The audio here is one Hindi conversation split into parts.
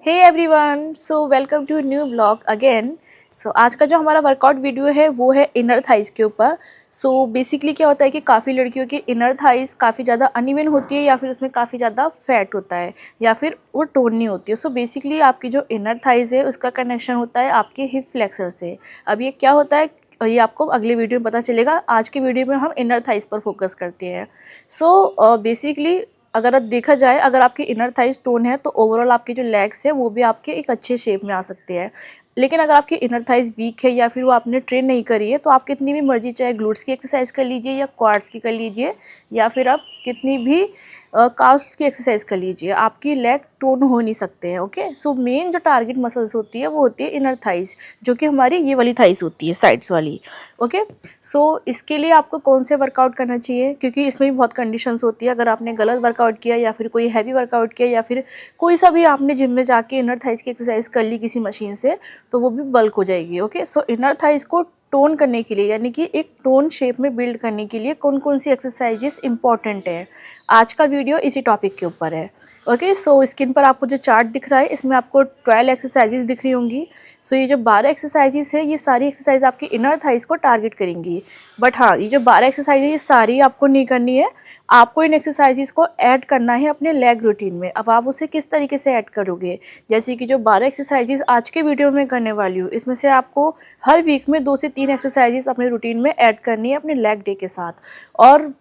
Hey everyone, so welcome to new blog again. So आज का जो हमारा वर्कआउट वीडियो है वो है इनर थाइज के ऊपर। सो बेसिकली क्या होता है कि काफ़ी लड़कियों की इनर थाइज काफ़ी ज़्यादा अनइवन होती है या फिर उसमें काफ़ी ज़्यादा फैट होता है या फिर वो टोन नहीं होती है। सो बेसिकली आपकी जो इनर थाइज है उसका कनेक्शन होता है आपके हिप फ्लेक्सर से। अब ये क्या होता है ये आपको अगले वीडियो में पता चलेगा। आज के वीडियो में हम इनर थाइज पर फोकस करते हैं। सो बेसिकली अगर देखा जाए, अगर आपकी इनर थाइज टोन है तो ओवरऑल आपके जो लेग्स है वो भी आपके एक अच्छे शेप में आ सकते हैं। लेकिन अगर आपकी इनर थाइज वीक है या फिर वो आपने ट्रेन नहीं करी है तो आप कितनी भी मर्जी चाहे ग्लूट्स की एक्सरसाइज कर लीजिए या क्वाड्स की कर लीजिए या फिर आप कितनी भी काफ्स की एक्सरसाइज कर लीजिए, आपकी लेग टोन हो नहीं सकते हैं। ओके, सो मेन जो टारगेट मसल्स होती है वो होती है इनर थाइज, जो कि हमारी ये वाली थाइज होती है, साइड्स वाली। ओके, सो इसके लिए आपको कौन से वर्कआउट करना चाहिए, क्योंकि इसमें भी बहुत कंडीशंस होती है। अगर आपने गलत वर्कआउट किया या फिर कोई हैवी वर्कआउट किया या फिर कोई सा भी आपने जिम में जाके इनर थाइज की एक्सरसाइज कर ली किसी मशीन से, तो वो भी बल्क हो जाएगी। ओके, सो इनर थाइज को टोन करने के लिए यानी कि एक टोन शेप में बिल्ड करने के लिए कौन कौन सी एक्सरसाइजेस इंपॉर्टेंट है, आज का वीडियो इसी टॉपिक के ऊपर है। ओके, सो स्क्रीन पर आपको जो चार्ट दिख रहा है इसमें आपको 12 एक्सरसाइजेस दिख रही होंगी। सो ये जो 12 एक्सरसाइजेस है ये सारी एक्सरसाइज आपकी इनर थाइज को टारगेट करेंगी। बट हाँ, ये जो 12 एक्सरसाइजेज ये सारी आपको नहीं करनी है, आपको इन एक्सरसाइजेस को ऐड करना है अपने लेग रूटीन में। अब आप उसे किस तरीके से ऐड करोगे, जैसे कि जो 12 एक्सरसाइजेस आज के वीडियो में करने वाली हूँ इसमें से आपको हर वीक में 2 से 3 एक्सरसाइजेस अपने रूटीन में ऐड करनी है अपने लेग डे के साथ। और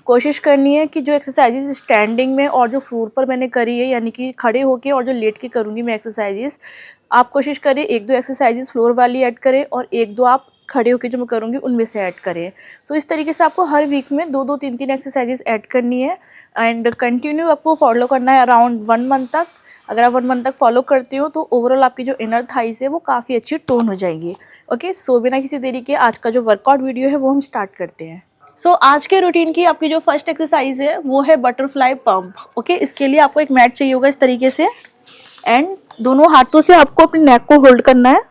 कोशिश करनी है कि जो एक्सरसाइजेस स्टैंडिंग में और जो फ्लोर पर मैंने करी है यानी कि खड़े होके और जो लेट के करूँगी मैं एक्सरसाइजेस, आप कोशिश करें 1-2 एक्सरसाइजेस फ्लोर वाली ऐड करें और 1-2 आप खड़े होके जो मैं करूँगी उनमें से ऐड करें। सो इस तरीके से आपको हर वीक में 2-2 3-3 एक्सरसाइजेस ऐड करनी है एंड कंटिन्यू आपको फॉलो करना है अराउंड 1 मंथ तक। अगर आप 1 मंथ तक फॉलो करते हो तो ओवरऑल आपकी जो इनर थाइज है वो काफ़ी अच्छी टोन हो जाएगी। ओके, सो बिना किसी देरी के आज का जो वर्कआउट वीडियो है वो हम स्टार्ट करते हैं। सो आज के रूटीन की आपकी जो फर्स्ट एक्सरसाइज है वो है बटरफ्लाई पंप। ओके, इसके लिए आपको एक मैट चाहिए होगा इस तरीके से एंड दोनों हाथों से आपको अपने नेक को होल्ड करना है।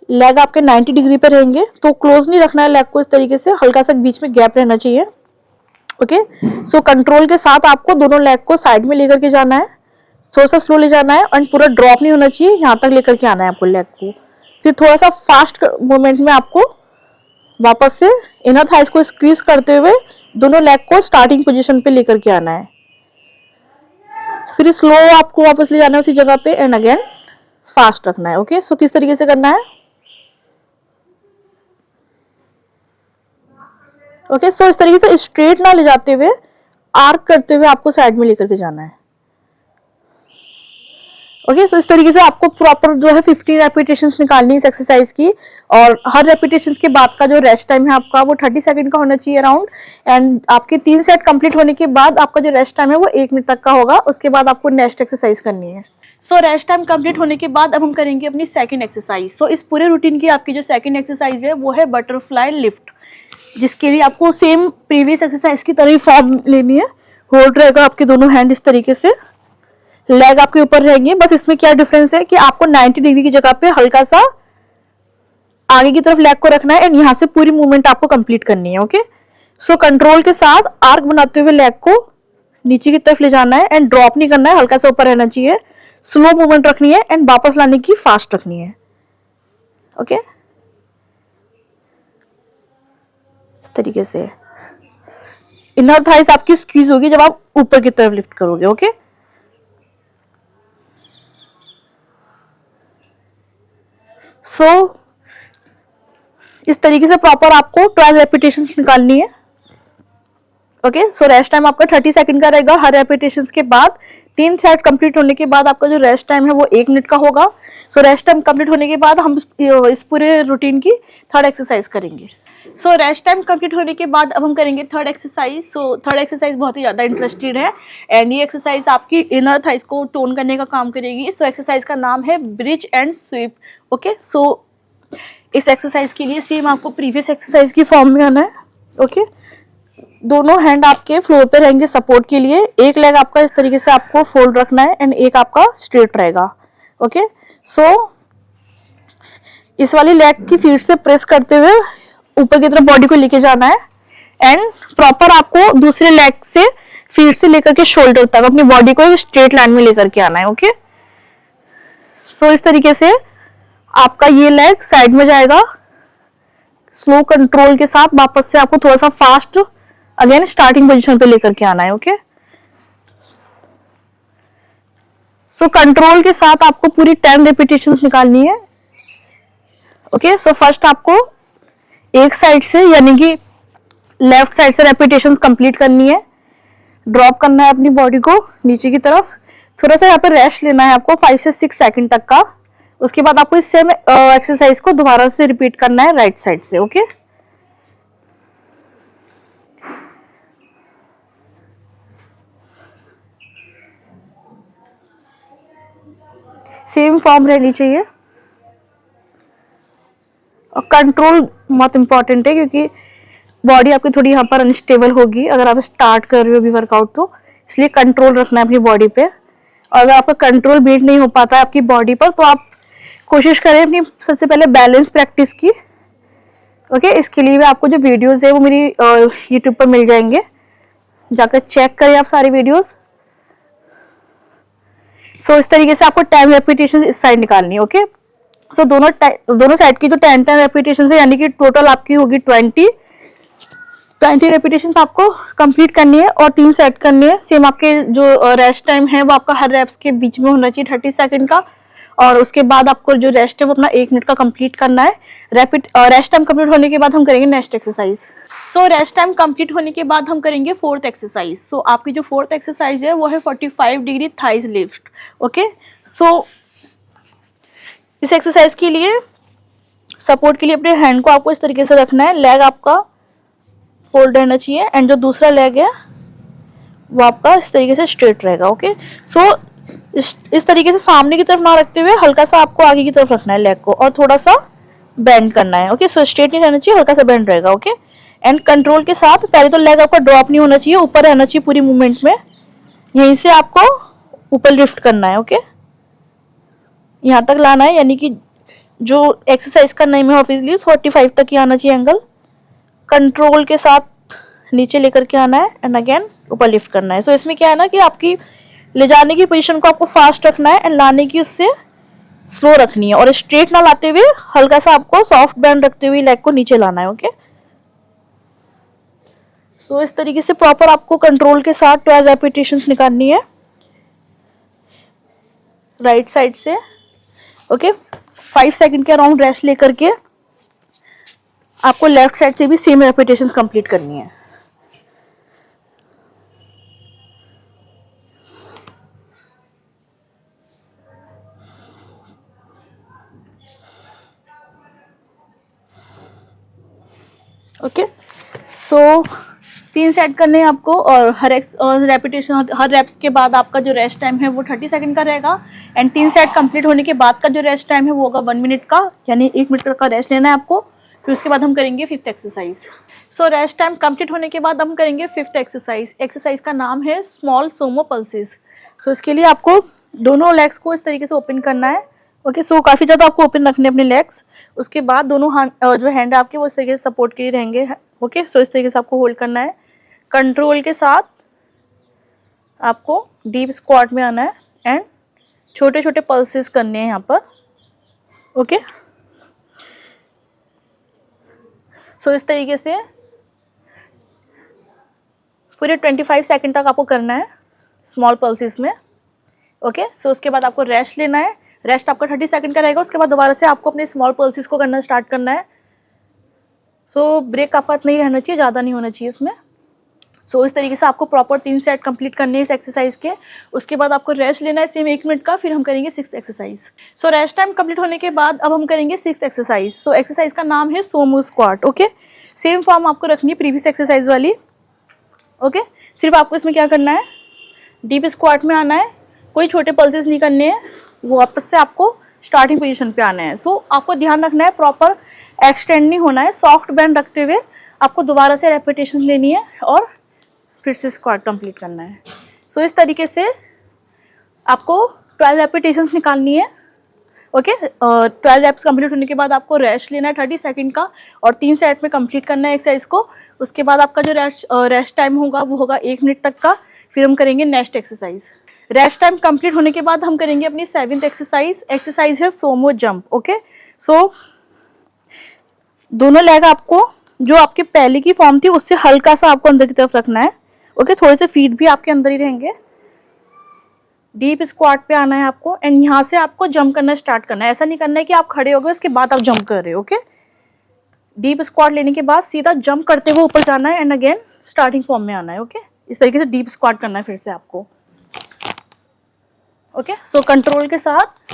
लेग आपके 90 डिग्री पे रहेंगे, तो क्लोज नहीं रखना है लेग को, इस तरीके से हल्का सा बीच में गैप रहना चाहिए। ओके, सो कंट्रोल के साथ आपको दोनों लेग को साइड में लेकर के जाना है, थोड़ा सा स्लो ले जाना है एंड पूरा ड्रॉप नहीं होना चाहिए, यहाँ तक लेकर के आना है आपको लेग को। फिर थोड़ा सा फास्ट मोमेंट में आपको वापस से इनर थाइज को स्क्वीज करते हुए दोनों लेग को स्टार्टिंग पोजीशन पे लेकर के आना है। फिर स्लो आपको वापस ले जाना है उसी जगह पे एंड अगेन फास्ट रखना है। ओके, सो किस तरीके से करना है। ओके, सो इस तरीके से स्ट्रेट ना ले जाते हुए आर्क करते हुए आपको साइड में लेकर के जाना है। ओके, सो इस तरीके से आपको प्रॉपर जो है 15 रेपिटेशंस निकालनी है इस एक्सरसाइज की, और हर रेपिटेशंस के बाद का जो रेस्ट टाइम है आपका वो 30 सेकंड का होना चाहिए अराउंड। एंड आपके 3 सेट कंप्लीट होने के बाद आपका जो रेस्ट टाइम है वो 1 मिनट तक का होगा, उसके बाद आपको नेक्स्ट एक्सरसाइज करनी है। सो रेस्ट टाइम कंप्लीट होने के बाद अब हम करेंगे अपनी सेकंड एक्सरसाइज। सो इस पूरे रूटीन की आपकी जो सेकंड एक्सरसाइज है वो है बटरफ्लाई लिफ्ट, जिसके लिए आपको सेम प्रीवियस एक्सरसाइज की तरह ही फॉर्म लेनी है। होल्ड रहेगा आपके दोनों हैंड इस तरीके से, लेग आपके ऊपर रहेंगे। बस इसमें क्या डिफरेंस है कि आपको 90 डिग्री की जगह पे हल्का सा आगे की तरफ लेग को रखना है एंड यहाँ से पूरी मूवमेंट आपको कंप्लीट करनी है। ओके, सो कंट्रोल के साथ आर्क बनाते हुए लेग को नीचे की तरफ ले जाना है एंड ड्रॉप नहीं करना है, हल्का सा ऊपर रहना चाहिए। स्लो मूवमेंट रखनी है एंड वापस लाने की फास्ट रखनी है। ओके, इस तरीके से इनर थाइज आपकी स्क्वीज होगी जब आप ऊपर की तरफ लिफ्ट करोगे। ओके, सो इस तरीके से प्रॉपर आपको 12 रेपिटेशंस निकालनी है। ओके, सो रेस्ट टाइम आपका 30 सेकंड का रहेगा हर रेपिटेशंस के बाद। 3 सेट कंप्लीट होने के बाद आपका जो रेस्ट टाइम है वो 1 मिनट का होगा। सो रेस्ट टाइम कंप्लीट होने के बाद हम इस पूरे रूटीन की थर्ड एक्सरसाइज करेंगे। सो रेस्ट टाइम कंप्लीट होने के बाद अब हम करेंगे third exercise. So third exercise बहुत ही ज़्यादा इंटरेस्टेड है एंड ये एक्सरसाइज आपकी इनर थाइज को टोन करने का काम करेगी। सो एक्सरसाइज का नाम है ब्रिज एंड स्वीप। ओके, सो इस एक्सरसाइज के लिए सेम आपको प्रीवियस एक्सरसाइज की फॉर्म में आना है। ओके, दोनों हैंड आपके फ्लोर पे रहेंगे सपोर्ट के लिए। एक लेग आपका इस तरीके से आपको फोल्ड रखना है एंड एक आपका स्ट्रेट रहेगा। ओके, सो इस वाली लेग की फीट से प्रेस करते हुए ऊपर की तरफ बॉडी को लेके जाना है एंड प्रॉपर आपको दूसरे लेग से फीट से लेकर के शोल्डर तक अपनी बॉडी को एक स्ट्रेट लाइन में लेकर के आना है। ओके, सो इस तरीके से आपका ये लेग साइड में जाएगा, स्लो कंट्रोल के साथ वापस से आपको थोड़ा सा फास्ट अगेन स्टार्टिंग पोजीशन पे लेकर के आना है। ओके, सो कंट्रोल के साथ आपको पूरी 10 रेपिटेशंस निकालनी है। ओके, सो फर्स्ट आपको एक साइड से यानी कि लेफ्ट साइड से रेपिटेशंस कंप्लीट करनी है। ड्रॉप करना है अपनी बॉडी को नीचे की तरफ, थोड़ा सा यहाँ पे रेस्ट लेना है आपको 5 से 6 सेकंड तक का। उसके बाद आपको इस सेम एक्सरसाइज को दोबारा से रिपीट करना है राइट साइड से। ओके, सेम फॉर्म रहनी चाहिए और कंट्रोल बहुत इंपॉर्टेंट है क्योंकि बॉडी आपकी थोड़ी यहाँ पर अनस्टेबल होगी अगर आप स्टार्ट कर रहे हो अभी वर्कआउट, तो इसलिए कंट्रोल रखना है अपनी बॉडी पे। और अगर आपका कंट्रोल बीट नहीं हो पाता है आपकी बॉडी पर, तो आप कोशिश करें अपनी सबसे पहले बैलेंस प्रैक्टिस की। ओके, इसके लिए भी आपको जो वीडियोस है वो मेरी यूट्यूब पर मिल जाएंगे, जाकर चेक करें आप सारी वीडियोस। सो इस तरीके से आपको 10 रेपिटेशन इस साइड निकालनी है। ओके, सो दोनों साइड की जो 10 रेपिटेशन है यानी कि टोटल आपकी होगी 20 रेपिटेशन आपको कंप्लीट करनी है और 3 सेट करनी है। सेम आपके जो रेस्ट टाइम है वो आपका हर रेप्स के बीच में होना चाहिए 30 सेकंड का, और उसके बाद आपको जो रेस्ट है वो अपना 1 मिनट का कंप्लीट करना है। रेस्ट टाइम कंप्लीट होने के बाद हम करेंगे next exercise. So rest time complete होने के बाद हम करेंगे 4th एक्सरसाइज। सो आपकी जो 4th एक्सरसाइज है वो है 45 डिग्री थाइज लिफ्ट। ओके, सो इस एक्सरसाइज के लिए सपोर्ट के लिए अपने हैंड को आपको इस तरीके से रखना है, लेग आपका फोल्ड रहना चाहिए एंड जो दूसरा लेग है वो आपका इस तरीके से स्ट्रेट रहेगा। ओके, सो इस तरीके से सामने की तरफ ना रखते हुए हल्का सा आपको आगे की तरफ रखना है लेग को और थोड़ा सा बेंड करना है। ओके, सो स्ट्रेट नहीं रहना चाहिए, हल्का सा बेंड रहेगा। ओके, एंड कंट्रोल के साथ पहले तो लेग आपका ड्रॉप नहीं होना चाहिए, ऊपर रहना चाहिए पूरी मूवमेंट में, यहीं से आपको ऊपर लिफ्ट करना है। ओके, यहाँ तक लाना है, यानी कि जो एक्सरसाइज का नेम है ऑब्वियसली 45 तक ही आना चाहिए एंगल। कंट्रोल के साथ नीचे लेकर के आना है एंड अगेन ऊपर लिफ्ट करना है। सो इसमें क्या है ना कि आपकी ले जाने की पोजीशन को आपको फास्ट रखना है एंड लाने की उससे स्लो रखनी है, और स्ट्रेट ना लाते हुए हल्का सा आपको सॉफ्ट बैंड रखते हुए लेग को नीचे लाना है। ओके, सो इस तरीके से प्रॉपर आपको कंट्रोल के साथ 12 रेपिटेशंस निकालनी है राइट साइड से। ओके, 5 सेकंड के अराउंड रेस्ट लेकर के आपको लेफ्ट साइड से भी सेम रेपिटेशंस कंप्लीट करनी है। ओके, सो 3 सेट करने हैं आपको, और हर रेपिटेशन हर रेप्स के बाद आपका जो रेस्ट टाइम है वो 30 सेकंड का रहेगा एंड 3 सेट कंप्लीट होने के बाद का जो रेस्ट टाइम है वो होगा 1 मिनट का, यानी 1 मिनट का रेस्ट लेना है आपको। फिर उसके बाद हम करेंगे 5th exercise. So rest time complete होने के बाद हम करेंगे 5th एक्सरसाइज। एक्सरसाइज का नाम है स्मॉल सोमो पल्सेस। सो इसके लिए आपको दोनों लेग्स को इस तरीके से ओपन करना है। ओके, सो काफ़ी ज़्यादा आपको ओपन रखने अपने लेग्स। उसके बाद दोनों जो हैंड आपके वो इस तरीके से सपोर्ट के लिए रहेंगे। ओके, सो इस तरीके से आपको होल्ड करना है। कंट्रोल के साथ आपको डीप स्क्वाट में आना है एंड छोटे छोटे पल्सेस करने हैं यहाँ पर। ओके, सो इस तरीके से पूरे 25 सेकंड तक आपको करना है स्मॉल पल्सेस में। ओके, सो उसके बाद आपको रेस्ट लेना है। रेस्ट आपका 30 सेकंड का रहेगा। उसके बाद दोबारा से आपको अपने स्मॉल पल्सेस को करना स्टार्ट करना है। सो ब्रेक आपका नहीं रहना चाहिए, ज़्यादा नहीं होना चाहिए इसमें। सो इस तरीके से आपको प्रॉपर 3 सेट कंप्लीट करने हैं इस एक्सरसाइज के। उसके बाद आपको रेस्ट लेना है सेम 1 मिनट का। फिर हम करेंगे 6th exercise. So rest time complete होने के बाद अब हम करेंगे 6th एक्सरसाइज। सो एक्सरसाइज का नाम है सोमो स्क्वाट। ओके, सेम फॉर्म आपको रखनी है प्रीवियस एक्सरसाइज वाली। ओके, सिर्फ आपको इसमें क्या करना है, डीप स्क्वाट में आना है, कोई छोटे पल्सेस नहीं करने हैं, वो वापस से आपको स्टार्टिंग पोजीशन पे आना है। तो आपको ध्यान रखना है प्रॉपर एक्सटेंड नहीं होना है, सॉफ्ट बैंड रखते हुए आपको दोबारा से रेपिटेशन लेनी है और फिर से स्क्वाट कंप्लीट करना है। सो इस तरीके से आपको 12 रेपिटेशंस निकालनी है। ओके, 12 रेप्स कंप्लीट होने के बाद आपको रेस्ट लेना है 30 सेकंड का और 3 सेट में कंप्लीट करना है एक्सरसाइज को। उसके बाद आपका जो रेस्ट टाइम होगा वो होगा 1 मिनट तक का। फिर हम करेंगे next exercise. Rest time complete होने के बाद हम करेंगे अपनी 7th एक्सरसाइज। एक्सरसाइज है सोमो जंप। ओके, सो दोनों लेग आपको जो आपके पहले की फॉर्म थी उससे हल्का सा आपको अंदर की तरफ रखना है। ओके, थोड़े से फीट भी आपके अंदर ही रहेंगे। डीप स्क्वाट पे आना है आपको एंड यहाँ से आपको जंप करना स्टार्ट करना है। ऐसा नहीं करना है कि आप खड़े हो गए उसके बाद आप जंप कर रहे हो। ओके, डीप स्क्वाट लेने के बाद सीधा जंप करते हुए ऊपर जाना है एंड अगेन स्टार्टिंग फॉर्म में आना है। ओके, इस तरीके से डीप स्क्वाट करना है फिर से आपको। ओके, सो कंट्रोल के साथ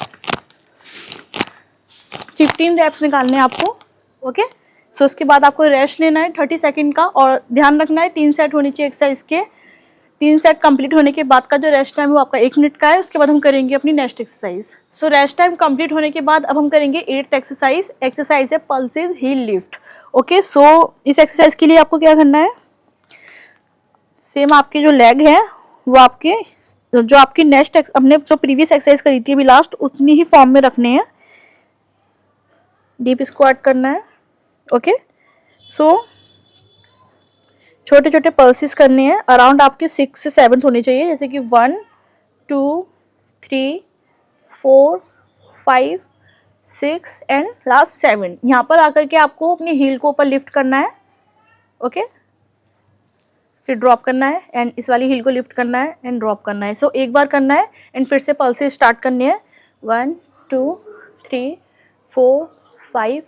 15 रैप्स निकालने हैं आपको। ओके, सो उसके बाद आपको रेस्ट लेना है 30 सेकंड का और ध्यान रखना है 3 सेट होनी चाहिए एक्सरसाइज के। 3 सेट कंप्लीट होने के बाद का जो रेस्ट टाइम है वो आपका 1 मिनट का है। उसके बाद हम करेंगे अपनी next exercise. So rest time complete होने के बाद अब हम करेंगे 8th एक्सरसाइज। एक्सरसाइज है पल्सेस हील लिफ्ट। ओके, सो इस एक्सरसाइज के लिए आपको क्या करना है, सेम आपके जो लेग है वो आपके जो आपकी नेक्स्ट हमने जो प्रीवियस एक्सरसाइज करी थी अभी लास्ट उतनी ही फॉर्म में रखने हैं। डीप स्क्वाट करना है। ओके, सो छोटे छोटे पल्सेस करने हैं। अराउंड आपके 6 से 7 होने चाहिए, जैसे कि 1 2 3 4 5 6 एंड लास्ट 7। यहाँ पर आकर के आपको अपनी हील को ऊपर लिफ्ट करना है। ओके, फिर ड्रॉप करना है एंड इस वाली हील को लिफ्ट करना है एंड ड्रॉप करना है। सो एक बार करना है एंड फिर से पल्सेस स्टार्ट करने हैं। 1 2 3 4 5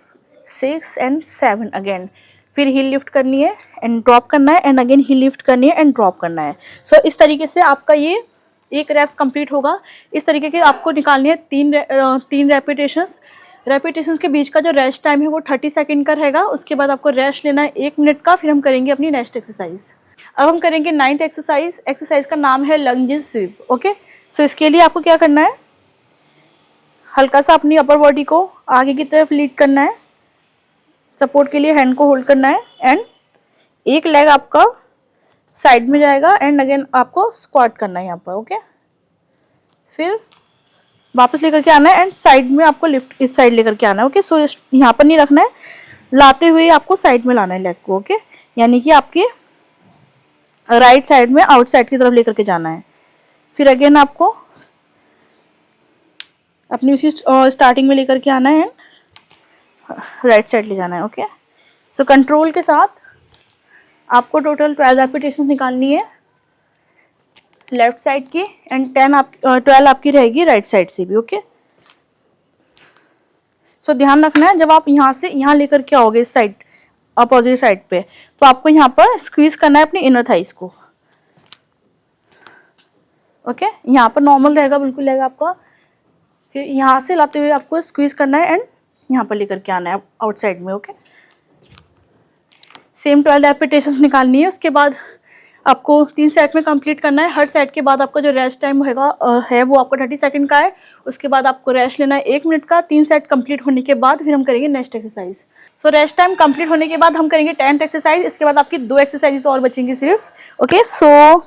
6 एंड 7 अगेन। फिर हील लिफ्ट करनी है एंड ड्रॉप करना है एंड अगेन हील लिफ्ट करनी है एंड ड्रॉप करना है। सो इस तरीके से आपका ये एक रैप्स कंप्लीट होगा। इस तरीके के आपको निकालनी है 3 रेपिटेशंस के बीच का जो रेस्ट टाइम है वो 30 सेकंड का रहेगा। उसके बाद आपको रेस्ट लेना है 1 मिनट का। फिर हम करेंगे अपनी नेक्स्ट एक्सरसाइज। अब हम करेंगे 9th एक्सरसाइज। एक्सरसाइज का नाम है लंजेस स्वीप। ओके, सो इसके लिए आपको क्या करना है, हल्का सा अपनी अपर बॉडी को आगे की तरफ लीड करना है। सपोर्ट के लिए हैंड को होल्ड करना है एंड एक लेग आपका साइड में जाएगा एंड अगेन आपको स्क्वाट करना है यहाँ पर। ओके, फिर वापस लेकर के आना है एंड साइड में आपको लिफ्ट इस साइड लेकर के आना है। ओके, सो यहाँ पर नहीं रखना है, लाते हुए आपको साइड में लाना है लेग को। ओके, यानी कि आपके राइट साइड में आउटसाइड की तरफ लेकर के जाना है। फिर अगेन आपको अपनी उसी स्टार्टिंग में लेकर के आना है, राइट साइड ले जाना है। ओके, सो कंट्रोल के साथ आपको टोटल 12 रेपिटेशन निकालनी है लेफ्ट साइड की एंड 12 आपकी रहेगी राइट साइड से भी। ओके, सो ध्यान रखना है जब आप यहाँ से यहाँ लेकर के आओगे इस साइड अपोजिट साइड पे, तो आपको यहाँ पर स्क्वीज करना है अपनी इनर थाइस को। ओके, यहाँ पर नॉर्मल रहेगा, बिल्कुल रहेगा आपका। फिर यहाँ से लाते हुए आपको स्क्वीज करना है एंड यहाँ पर लेकर के आना है आउटसाइड में। ओके, सेम 12 रेपिटेशंस निकालनी है। उसके बाद आपको 3 सेट में कंप्लीट करना है। हर सेट के बाद आपका जो रेस्ट टाइम है वो आपको 30 सेकंड का है। उसके बाद आपको रेस्ट लेना है 1 मिनट का। 3 सेट कंप्लीट होने के बाद फिर हम करेंगे next exercise. So rest time complete होने के बाद हम करेंगे 10th एक्सरसाइज। इसके बाद आपकी 2 एक्सरसाइजेस और बचेंगी सिर्फ। ओके, सो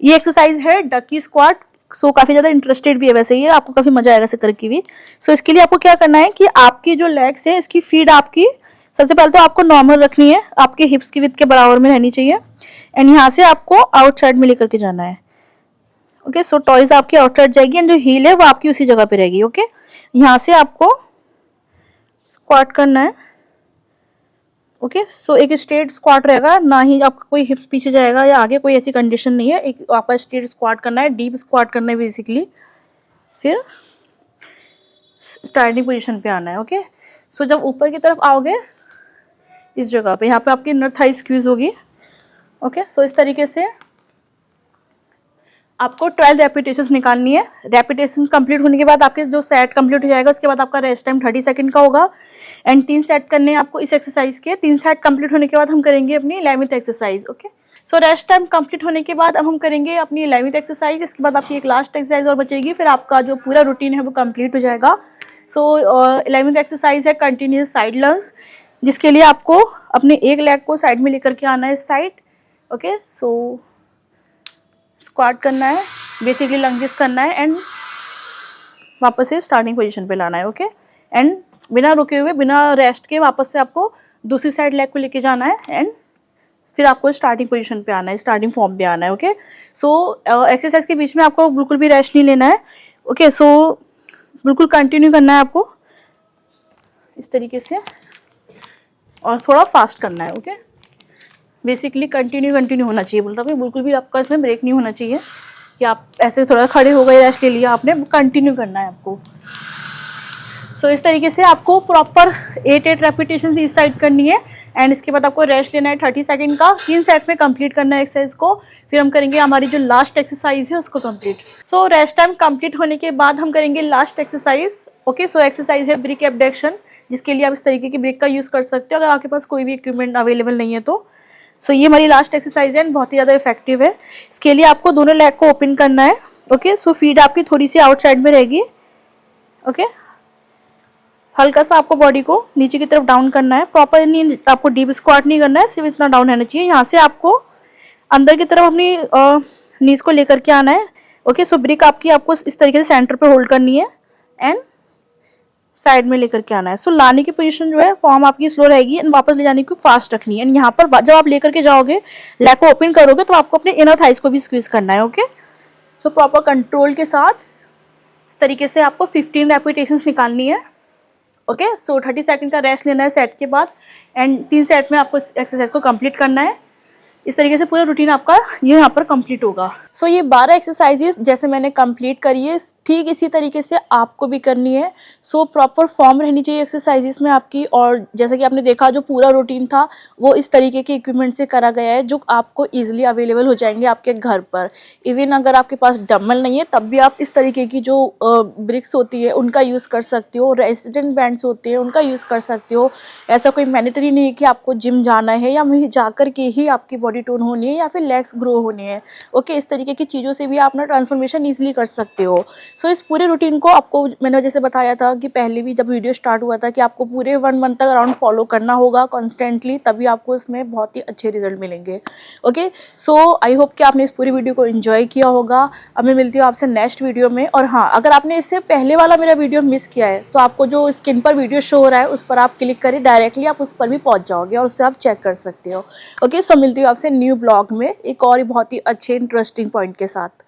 ये एक्सरसाइज है डकी स्क्वाट। सो काफ़ी ज़्यादा इंटरेस्टेड भी है वैसे ये, आपको काफ़ी मजा आएगा इसे करके भी। सो इसके लिए आपको क्या करना है कि आपकी जो लेग्स है इसकी फीड आपकी सबसे पहले तो आपको नॉर्मल रखनी है, आपके हिप्स की विड्थ के बराबर में रहनी चाहिए एंड यहाँ से आपको आउटसाइड में लेकर के जाना है। ओके, सो टॉयज आपकी आउटसाइड जाएगी एंड जो हील है वो आपकी उसी जगह पे रहेगी। ओके, यहाँ से आपको स्क्वाट करना है। ओके, सो एक स्ट्रेट स्क्वाट रहेगा, ना ही आपका कोई हिप्स पीछे जाएगा या आगे, कोई ऐसी कंडीशन नहीं है। एक आपका स्ट्रेट स्क्वाट करना है, डीप स्क्वाट करना है बेसिकली। फिर स्टार्टिंग पोजीशन पे आना है। ओके, सो जब ऊपर की तरफ आओगे इस जगह पे, यहाँ पे आपकी इनर थाई स्क्वीज होगी। ओके, सो इस तरीके से आपको 12 रेपिटेशंस निकालनी है। रेपिटेशंस कंप्लीट होने के बाद आपके जो सेट कंप्लीट हो जाएगा उसके बाद आपका रेस्ट टाइम 30 सेकंड का होगा एंड 3 सेट करने हैं आपको इस एक्सरसाइज के। 3 सेट कंप्लीट होने के बाद हम करेंगे अपनी 11th exercise. Okay, so rest time complete होने के बाद अब हम करेंगे अपनी 11th एक्सरसाइज। इसके बाद आपकी एक लास्ट एक्सरसाइज और बचेगी, फिर आपका जो पूरा रूटीन है वो कंप्लीट हो जाएगा। सो 11th एक्सरसाइज है कंटिन्यूस साइड लंज, जिसके लिए आपको अपने एक लेग को साइड में लेकर के आना है इस साइड। ओके, सो स्क्वाट करना है, बेसिकली लंजेस करना है एंड वापस से स्टार्टिंग पोजीशन पे लाना है। ओके, एंड बिना रुके हुए बिना रेस्ट के वापस से आपको दूसरी साइड लेग को लेके जाना है एंड फिर आपको स्टार्टिंग पोजीशन पे आना है, स्टार्टिंग फॉर्म पे आना है। ओके, सो एक्सरसाइज के बीच में आपको बिल्कुल भी रेस्ट नहीं लेना है। ओके, सो बिल्कुल कंटिन्यू करना है आपको इस तरीके से, और थोड़ा फास्ट करना है। ओके, बेसिकली कंटिन्यू होना चाहिए, बोलता हूँ बिल्कुल भी आपका इसमें ब्रेक नहीं होना चाहिए कि आप ऐसे थोड़ा खड़े हो गए, रेस्ट ले लिया आपने, कंटिन्यू करना है आपको। सो इस तरीके से आपको प्रॉपर 8 रेपिटेशन इस साइड करनी है, एंड इसके बाद आपको रेस्ट लेना है 30 सेकंड का। 3 सेट में कंप्लीट करना है एक्सरसाइज को, फिर हम करेंगे हमारी जो लास्ट एक्सरसाइज है उसको complete. So rest time complete होने के बाद हम करेंगे last exercise. Okay, so exercise है ब्रिक एबडक्शन, जिसके लिए आप इस तरीके की ब्रिक का यूज़ कर सकते हो अगर आपके पास कोई भी इक्विपमेंट अवेलेबल नहीं है तो। सो ये हमारी लास्ट एक्सरसाइज है, बहुत ही ज़्यादा इफेक्टिव है। इसके लिए आपको दोनों लेग को ओपन करना है। ओके, सो फीट आपकी थोड़ी सी आउटसाइड में रहेगी। ओके, हल्का सा आपको बॉडी को नीचे की तरफ डाउन करना है, प्रॉपर नहीं, आपको डीप स्क्वाट नहीं करना है, सिर्फ इतना डाउन रहना चाहिए। यहाँ से आपको अंदर की तरफ अपनी नीज को लेकर के आना है। ओके, सो ब्रिक आपको इस तरीके से सेंटर पे होल्ड करनी है एंड साइड में लेकर के आना है। सो लाने की पोजीशन जो है फॉर्म आपकी स्लो रहेगी, एंड वापस ले जाने की फास्ट रखनी है। एंड यहाँ पर जब आप लेकर के जाओगे, लेग को ओपन करोगे, तो आपको अपने इनर थाइस को भी स्क्वीज करना है। ओके, सो प्रॉपर कंट्रोल के साथ इस तरीके से आपको 15 रेपिटेशंस निकालनी है। ओके, सो 30 सेकंड का रेस्ट लेना है सेट के बाद, एंड 3 सेट में आपको एक्सरसाइज को कंप्लीट करना है। इस तरीके से पूरा रूटीन आपका ये यहाँ पर कंप्लीट होगा। सो ये 12 एक्सरसाइजेस जैसे मैंने कंप्लीट करी है, ठीक इसी तरीके से आपको भी करनी है। सो प्रॉपर फॉर्म रहनी चाहिए एक्सरसाइजेस में आपकी, और जैसे कि आपने देखा जो पूरा रूटीन था वो इस तरीके के इक्विपमेंट से करा गया है, जो आपको ईजिली अवेलेबल हो जाएंगे आपके घर पर। इवन अगर आपके पास डम्बल नहीं है तब भी आप इस तरीके की जो ब्रिक्स होती है उनका यूज़ कर सकते हो, रेजिस्टेंट बैंड्स होते हैं उनका यूज़ कर सकते हो। ऐसा कोई मैंडेटरी नहीं है कि आपको जिम जाना है या वहीं जाकर के ही आपकी बॉडी टोन होनी है या फिर लेग्स ग्रो होने हैं। ओके, इस तरीके की चीज़ों से भी आप ना ट्रांसफॉर्मेशन ईजिली कर सकते हो। सो इस पूरे रूटीन को आपको मैंने जैसे बताया था कि पहले भी जब वीडियो स्टार्ट हुआ था कि आपको पूरे 1 मंथ तक अराउंड फॉलो करना होगा कॉन्स्टेंटली, तभी आपको इसमें बहुत ही अच्छे रिजल्ट मिलेंगे। ओके, सो आई होप कि आपने इस पूरी वीडियो को एंजॉय किया होगा। अब मैं मिलती हूँ आपसे नेक्स्ट वीडियो में। और हाँ, अगर आपने इससे पहले वाला मेरा वीडियो मिस किया है तो आपको जो स्क्रीन पर वीडियो शो हो रहा है उस पर आप क्लिक करें, डायरेक्टली आप उस पर भी पहुँच जाओगे और उससे आप चेक कर सकते हो। ओके, सो मिलती हूँ आपसे न्यू ब्लॉग में एक और बहुत ही अच्छे इंटरेस्टिंग पॉइंट के साथ।